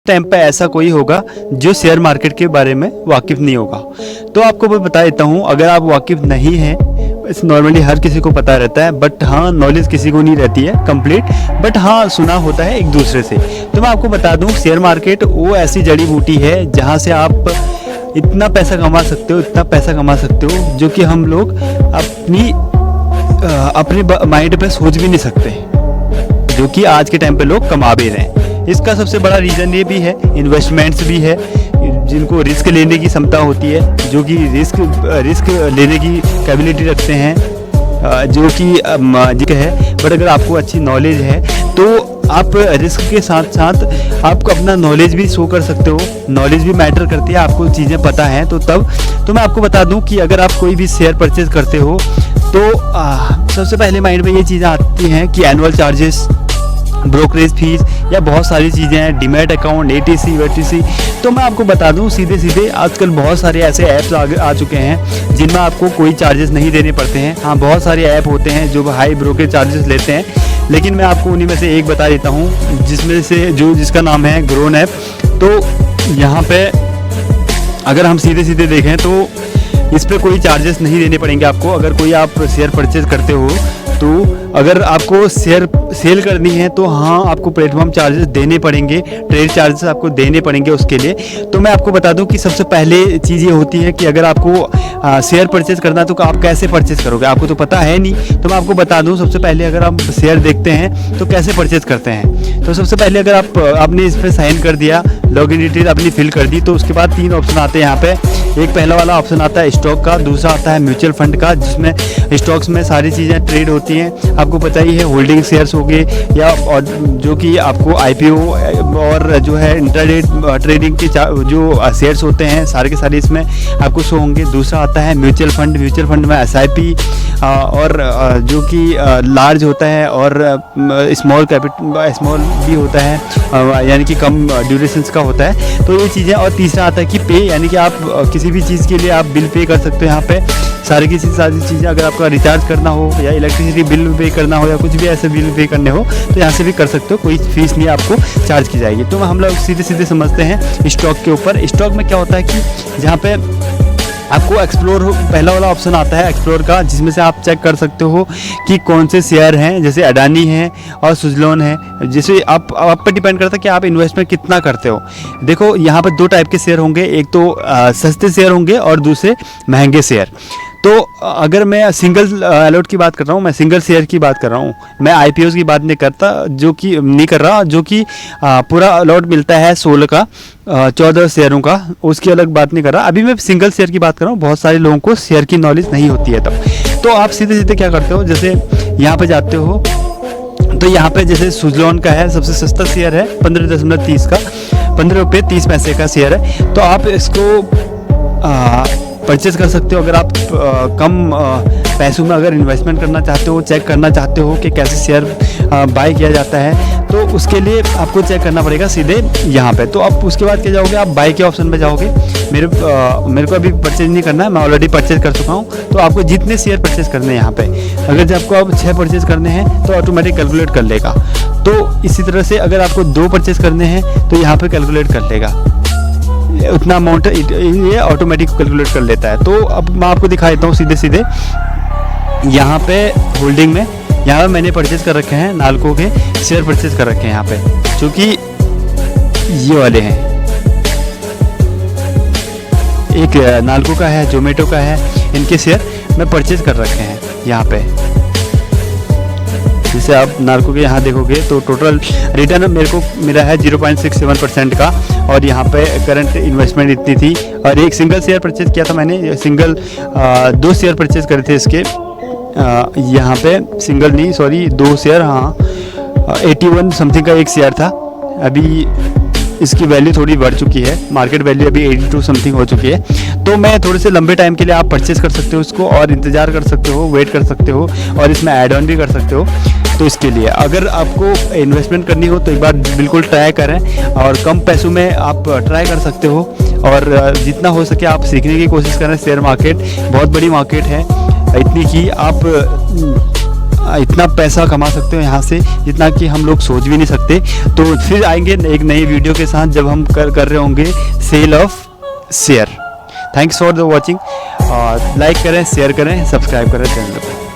Time पे ऐसा कोई होगा जो शेयर मार्केट के बारे में वाकिफ़ नहीं होगा। तो आपको मैं बता देता हूँ, अगर आप वाकिफ़ नहीं हैं, नॉर्मली हर किसी को पता रहता है, बट हाँ नॉलेज किसी को नहीं रहती है कंप्लीट, बट हाँ सुना होता है एक दूसरे से। तो मैं आपको बता दूँ, शेयर मार्केट वो ऐसी जड़ी बूटी है जहाँ से आप इतना पैसा कमा सकते हो, इतना पैसा कमा सकते हो जो कि हम लोग अपने माइंड पे सोच भी नहीं सकते, जो कि आज के टाइम पे लोग कमा भी रहे हैं। इसका सबसे बड़ा रीज़न ये भी है, इन्वेस्टमेंट्स भी है, जिनको रिस्क लेने की क्षमता होती है, जो कि रिस्क लेने की कैपेबिलिटी रखते हैं, जो कि है। बट अगर आपको अच्छी नॉलेज है तो आप रिस्क के साथ साथ आपको अपना नॉलेज भी शो कर सकते हो। नॉलेज भी मैटर करती है, आपको चीज़ें पता हैं तो मैं आपको बता दूं कि अगर आप कोई भी शेयर परचेज करते हो तो सबसे पहले माइंड में ये चीज़ें आती हैं कि एनुअल चार्जेस, ब्रोकरेज फीस या बहुत सारी चीज़ें हैं, डीमैट अकाउंट, एटीसी वेटीसी। तो मैं आपको बता दूं सीधे आजकल बहुत सारे ऐसे ऐप्स आ चुके हैं जिनमें आपको कोई चार्जेस नहीं देने पड़ते हैं। हाँ, बहुत सारे ऐप होते हैं जो हाई ब्रोकरेज चार्जेस लेते हैं, लेकिन मैं आपको उन्हीं में से एक बता देता हूँ जिसका नाम है ग्रोन ऐप। तो यहाँ पे अगर हम सीधे देखें तो इस पर कोई चार्जेस नहीं देने पड़ेंगे आपको। अगर कोई आप शेयर परचेज करते हो तो अगर आपको शेयर सेल करनी है तो हाँ आपको प्लेटफॉर्म चार्जेस देने पड़ेंगे, ट्रेड चार्जेस आपको देने पड़ेंगे उसके लिए। तो मैं आपको बता दूं कि सबसे पहले चीज़ ये होती है कि अगर आपको शेयर परचेज करना है तो आप कैसे परचेज करोगे, आपको तो पता है नहीं। तो मैं आपको बता दूं, सबसे पहले अगर आप शेयर देखते हैं तो कैसे परचेज करते हैं। तो सबसे पहले अगर आपने इस पर साइन कर दिया, लॉगिन डिटेल अपनी फिल कर दी, तो उसके बाद 3 ऑप्शन आते हैं यहाँ पे। एक पहला वाला ऑप्शन आता है स्टॉक का, दूसरा आता है म्यूचुअल फंड का, जिसमें स्टॉक्स में सारी चीज़ें ट्रेड होती हैं। आपको पता ही है, होल्डिंग शेयर्स हो गए या और जो कि आपको आईपीओ और जो है इंट्राडे ट्रेडिंग के जो शेयर्स होते हैं सारे के सारे इसमें आपको शो होंगे। दूसरा आता है म्यूचुअल फंड में एसआईपी और जो कि लार्ज होता है और स्मॉल भी होता है, यानी कि कम ड्यूरेशंस का होता है। तो ये चीज़ें, और तीसरा आता है कि पे, यानी कि आप किसी भी चीज़ के लिए आप बिल पे कर सकते हो। यहाँ पे सारी चीज़ें, अगर आपका रिचार्ज करना हो या इलेक्ट्रिसिटी बिल पे करना हो या कुछ भी ऐसे बिल पे करने हो तो यहाँ से भी कर सकते हो, कोई फीस नहीं आपको चार्ज की जाएगी। तो हम लोग सीधे समझते हैं स्टॉक के ऊपर। स्टॉक में क्या होता है कि जहाँ पे आपको एक्सप्लोर पहला वाला ऑप्शन आता है एक्सप्लोर का, जिसमें से आप चेक कर सकते हो कि कौन से शेयर हैं, जैसे अडानी है और सुजलॉन है। जैसे आप पर डिपेंड करता है कि आप इन्वेस्टमेंट कितना करते हो। देखो यहाँ पर 2 टाइप के शेयर होंगे, एक तो सस्ते शेयर होंगे और दूसरे महंगे शेयर। तो अगर मैं सिंगल अलॉट की बात कर रहा हूँ, मैं सिंगल शेयर की बात कर रहा हूँ, मैं आईपीओ की बात नहीं कर रहा, जो कि पूरा अलॉट मिलता है 16 का 14 शेयरों का, उसकी अलग बात नहीं कर रहा। अभी मैं सिंगल शेयर की बात कर रहा हूँ। बहुत सारे लोगों को शेयर की नॉलेज नहीं होती है तब। तो आप सीधे क्या करते हो, जैसे यहाँ पे जाते हो तो यहाँ पे जैसे सुजलॉन का है, सबसे सस्ता शेयर है 15.30 का, 15 रुपये 30 पैसे का शेयर है। तो आप इसको परचेज कर सकते हो। अगर आप कम पैसों में अगर इन्वेस्टमेंट करना चाहते हो, चेक करना चाहते हो कि कैसे शेयर बाय किया जाता है, तो उसके लिए आपको चेक करना पड़ेगा सीधे यहाँ पे। तो आप उसके बाद क्या जाओगे, आप बाय के ऑप्शन पे जाओगे। मेरे को अभी परचेज नहीं करना है, मैं ऑलरेडी परचेज कर चुका हूँ। तो आपको जितने शेयर परचेज करने हैं यहाँ पे, अगर जब आपको अब 6 परचेज करने हैं तो ऑटोमेटिक कैलकुलेट कर लेगा। तो इसी तरह से अगर आपको 2 परचेज करने हैं तो यहाँ पे कैलकुलेट कर लेगा, उतना अमाउंट ये ऑटोमेटिक कैलकुलेट कर लेता है। तो अब मैं आपको दिखा देता हूँ सीधे यहाँ पे होल्डिंग में, यहाँ पे मैंने परचेज कर रखे हैं, नाल्को के शेयर परचेज कर रखे हैं यहाँ पे, जो कि ये वाले हैं। एक नाल्को का है, जोमेटो का है, इनके शेयर मैं परचेज कर रखे हैं यहाँ पे। जैसे आप नाल्को के यहाँ देखोगे तो टोटल रिटर्न मेरा है 0.67% का, और यहाँ पे करंट इन्वेस्टमेंट इतनी थी। और एक सिंगल शेयर परचेज किया था मैंने, 2 शेयर परचेज करे थे इसके, यहाँ पे सिंगल नहीं, सॉरी 2 शेयर, हाँ 81 समथिंग का एक शेयर था। अभी इसकी वैल्यू थोड़ी बढ़ चुकी है, मार्केट वैल्यू अभी 82 समथिंग हो चुकी है। तो मैं थोड़े से लंबे टाइम के लिए आप परचेज कर सकते हो इसको, और इंतज़ार कर सकते हो, वेट कर सकते हो, और इसमें ऐड ऑन भी कर सकते हो। तो इसके लिए अगर आपको इन्वेस्टमेंट करनी हो तो एक बार बिल्कुल ट्राई करें, और कम पैसों में आप ट्राई कर सकते हो। और जितना हो सके आप सीखने की कोशिश करें। शेयर मार्केट बहुत बड़ी मार्केट है, इतनी कि आप इतना पैसा कमा सकते हो यहाँ से जितना कि हम लोग सोच भी नहीं सकते। तो फिर आएंगे एक नई वीडियो के साथ जब हम कर रहे होंगे sale of share. Thanks for the watching. और लाइक करें, शेयर करें, सब्सक्राइब करें चैनल पर।